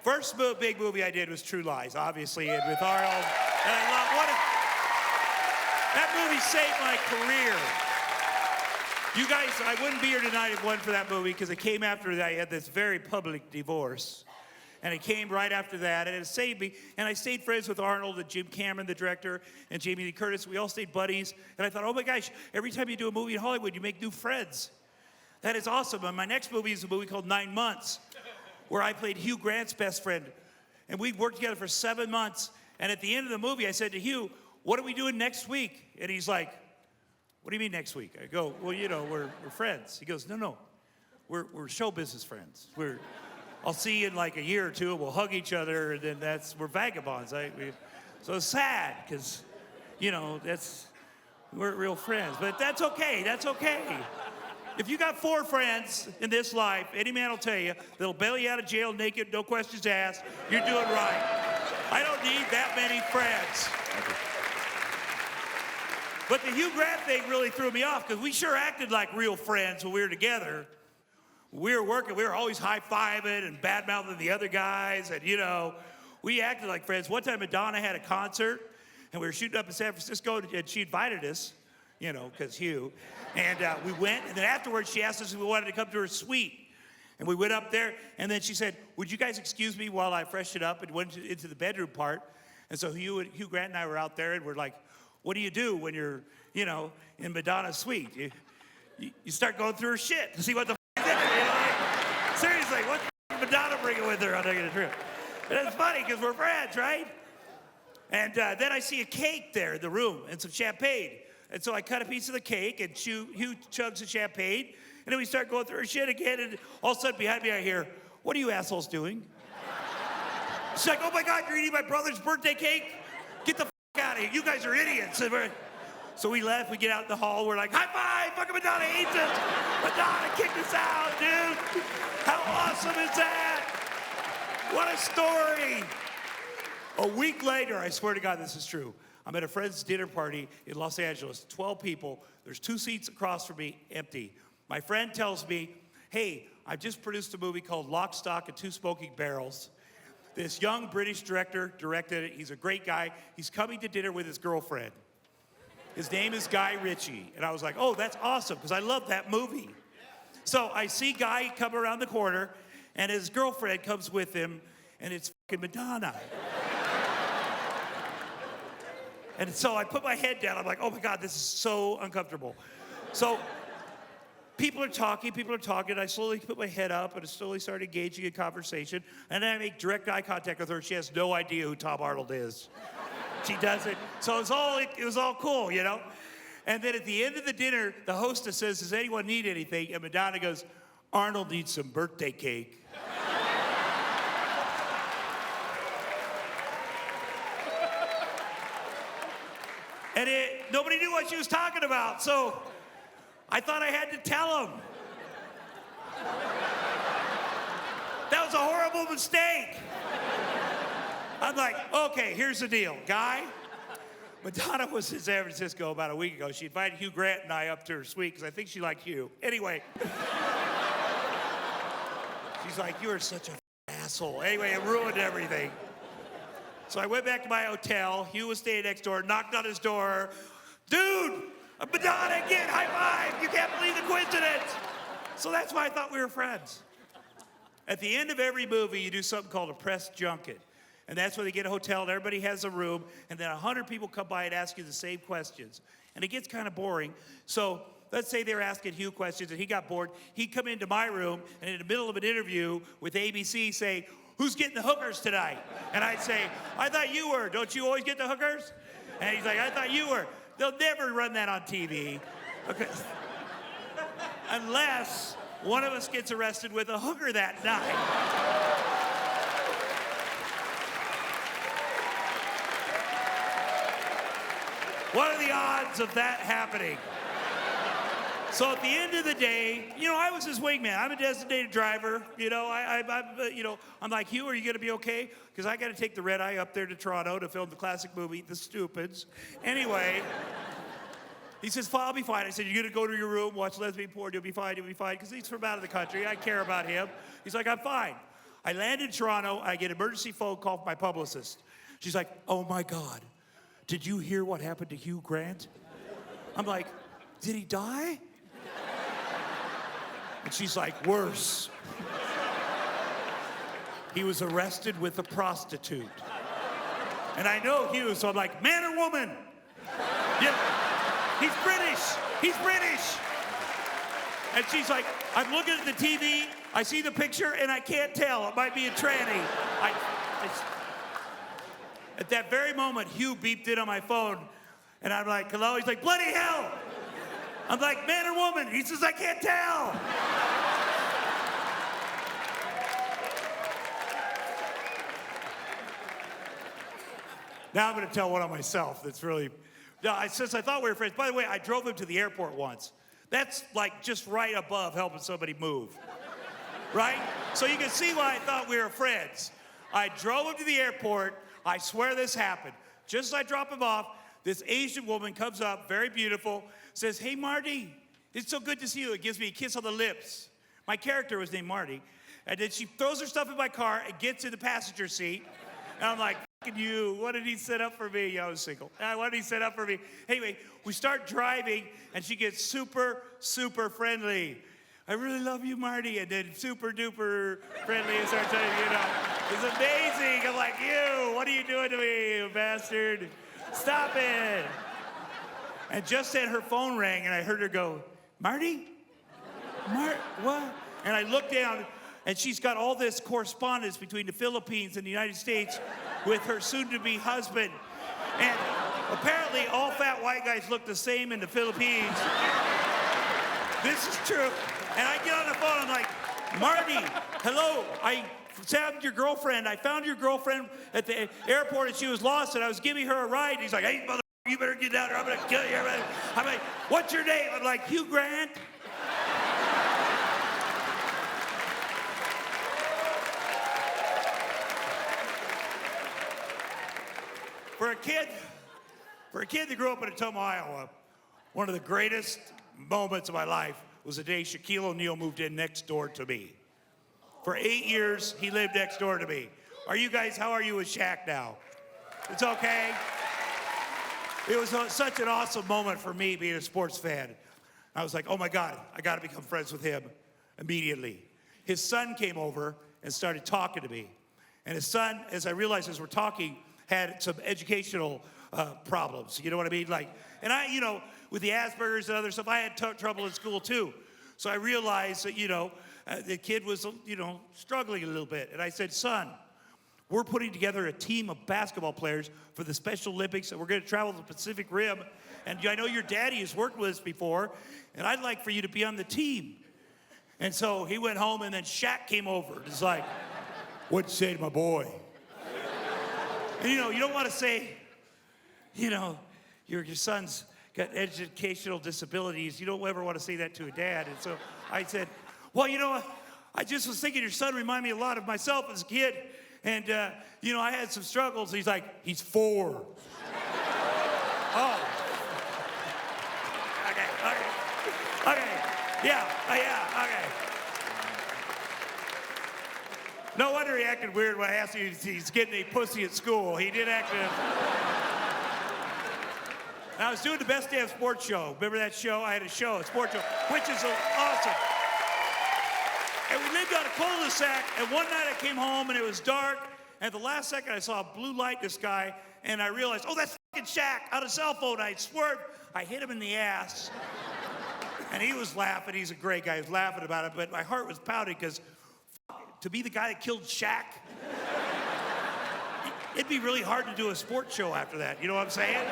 First big movie I did was True Lies, obviously, and with Arnold. And I love that movie saved my career. You guys, I wouldn't be here tonight if it wasn't for that movie because it came after that. I had this very public divorce. And it came right after that, and it saved me. And I stayed friends with Arnold and Jim Cameron, the director, and Jamie Lee Curtis. We all stayed buddies. And I thought, oh my gosh, every time you do a movie in Hollywood, you make new friends. That is awesome. And my next movie is a movie called 9 Months, where I played Hugh Grant's best friend. And we worked together for 7 months. And at the end of the movie, I said to Hugh, what are we doing next week? And he's like, what do you mean next week? I go, well, you know, we're friends. He goes, no, we're show business friends. I'll see you in like a year or two, and we'll hug each other, and then we're vagabonds. So it's sad, because, you know, we're real friends. But that's okay, that's okay. If you got 4 friends in this life, any man will tell you, they'll bail you out of jail naked, no questions asked, you're doing right. I don't need that many friends. But the Hugh Grant thing really threw me off, because we sure acted like real friends when we were together. We were working, we were always high-fiving and bad-mouthing the other guys, and, you know, we acted like friends. One time, Madonna had a concert, and we were shooting up in San Francisco, and she invited us, you know, because Hugh. And we went, and then afterwards, she asked us if we wanted to come to her suite. And we went up there, and then she said, would you guys excuse me while I freshen up, and went into the bedroom part. And so Hugh Grant and I were out there, and we're like, what do you do when you're, you know, in Madonna's suite? You start going through her shit to see what the f*** is in it, you know? Like, seriously, what the f*** is Madonna bringing with her on that trip? And it's funny, because we're friends, right? And then I see a cake there in the room, and some champagne. And so I cut a piece of the cake, and Hugh chugs the champagne, and then we start going through her shit again, and all of a sudden behind me I hear, what are you assholes doing? She's like, oh my God, you're eating my brother's birthday cake? Get the f*** out of here, you guys are idiots. So we left, we get out in the hall, we're like, high five, fucking Madonna hates us. Madonna kicked us out, dude. How awesome is that? What a story. A week later, I swear to God this is true, I'm at a friend's dinner party in Los Angeles, 12 people. There's 2 seats across from me, empty. My friend tells me, hey, I just produced a movie called Lock, Stock, and 2 Smoking Barrels. This young British director directed it. He's a great guy. He's coming to dinner with his girlfriend. His name is Guy Ritchie. And I was like, oh, that's awesome, because I love that movie. So I see Guy come around the corner, and his girlfriend comes with him, and it's fucking Madonna. And so I put my head down. I'm like, oh my God, this is so uncomfortable. So people are talking. I slowly put my head up and I slowly start engaging in conversation. And then I make direct eye contact with her. She has no idea who Tom Arnold is. She doesn't. So it was all cool, you know? And then at the end of the dinner, the hostess says, does anyone need anything? And Madonna goes, Arnold needs some birthday cake. And nobody knew what she was talking about, so I thought I had to tell him. That was a horrible mistake. I'm like, okay, here's the deal. Guy, Madonna was in San Francisco about a week ago. She invited Hugh Grant and I up to her suite because I think she liked Hugh. Anyway. She's like, you are such a asshole. Anyway, it ruined everything. So I went back to my hotel. Hugh was staying next door, knocked on his door. Dude, Madonna again, high five. You can't believe the coincidence. So that's why I thought we were friends. At the end of every movie, you do something called a press junket. And that's where they get a hotel and everybody has a room. And then 100 people come by and ask you the same questions. And it gets kind of boring. So let's say they were asking Hugh questions and he got bored. He'd come into my room and in the middle of an interview with ABC say, who's getting the hookers tonight? And I'd say, I thought you were. Don't you always get the hookers? And he's like, I thought you were. They'll never run that on TV. Okay. Unless one of us gets arrested with a hooker that night. What are the odds of that happening? So at the end of the day, you know, I was his wingman. I'm a designated driver. You know, I'm like, Hugh, are you gonna be okay? Because I got to take the red eye up there to Toronto to film the classic movie, The Stupids. Anyway, he says, I'll be fine. I said, you're gonna go to your room, watch lesbian porn, you'll be fine, because he's from out of the country. I care about him. He's like, I'm fine. I land in Toronto. I get an emergency phone call from my publicist. She's like, oh my God, did you hear what happened to Hugh Grant? I'm like, did he die? And she's like, worse. He was arrested with a prostitute. And I know Hugh, so I'm like, man or woman? Yeah, he's British. He's British. And she's like, I'm looking at the TV, I see the picture, and I can't tell. It might be a tranny. At that very moment, Hugh beeped in on my phone, and I'm like, hello? He's like, bloody hell! I'm like, man or woman? He says, I can't tell. Now I'm gonna tell one on myself that's really, since I thought we were friends. By the way, I drove him to the airport once. That's like just right above helping somebody move, right? So you can see why I thought we were friends. I drove him to the airport. I swear this happened. Just as I drop him off, this Asian woman comes up, very beautiful, says, hey, Marty, it's so good to see you. It gives me a kiss on the lips. My character was named Marty. And then she throws her stuff in my car and gets in the passenger seat. And I'm like, fucking you, what did he set up for me? I was single. What did he set up for me? Anyway, we start driving, and she gets super, super friendly. I really love you, Marty. And then super duper friendly and starts saying, it's amazing. I'm like, you, what are you doing to me, you bastard? Stop it. And just then her phone rang, and I heard her go, Marty? What? And I looked down, and she's got all this correspondence between the Philippines and the United States with her soon-to-be husband. And apparently all fat white guys look the same in the Philippines. This is true. And I get on the phone, I'm like, Marty, hello, I found your girlfriend. I found your girlfriend at the airport, and she was lost, and I was giving her a ride. And he's like, hey, mother, you better get down there. I'm gonna kill you. I'm like, what's your name? I'm like, Hugh Grant. For a kid that grew up in Ottumwa, Iowa, one of the greatest moments of my life was the day Shaquille O'Neal moved in next door to me. For 8 years, he lived next door to me. How are you with Shaq now? It's okay? It was such an awesome moment for me being a sports fan. I was like, oh my God, I gotta become friends with him immediately. His son came over and started talking to me. And his son, as I realized as we're talking, had some educational problems. You know what I mean? And I, with the Asperger's and other stuff, I had trouble in school too. So I realized that, the kid was, struggling a little bit. And I said, son, we're putting together a team of basketball players for the Special Olympics, and we're gonna travel to the Pacific Rim. And I know your daddy has worked with us before, and I'd like for you to be on the team. And so he went home, and then Shaq came over. It's like, what'd you say to my boy? And you don't want to say, your son's got educational disabilities. You don't ever want to say that to a dad. And so I said, well, I just was thinking your son reminded me a lot of myself as a kid. And, I had some struggles. He's like, he's 4. Oh. Okay. Yeah, okay. No wonder he acted weird when I asked him if he's getting a pussy at school. He did act. I was doing the Best Damn Sports Show. Remember that show? I had a show, a sports show, which is awesome. And we lived on a cul-de-sac, and one night I came home, and it was dark, and at the last second I saw a blue light in the sky, and I realized, oh, that's fucking Shaq on a cell phone. I swerved. I hit him in the ass. And he was laughing. He's a great guy. He was laughing about it, but my heart was pounding because to be the guy that killed Shaq, it'd be really hard to do a sports show after that. You know what I'm saying?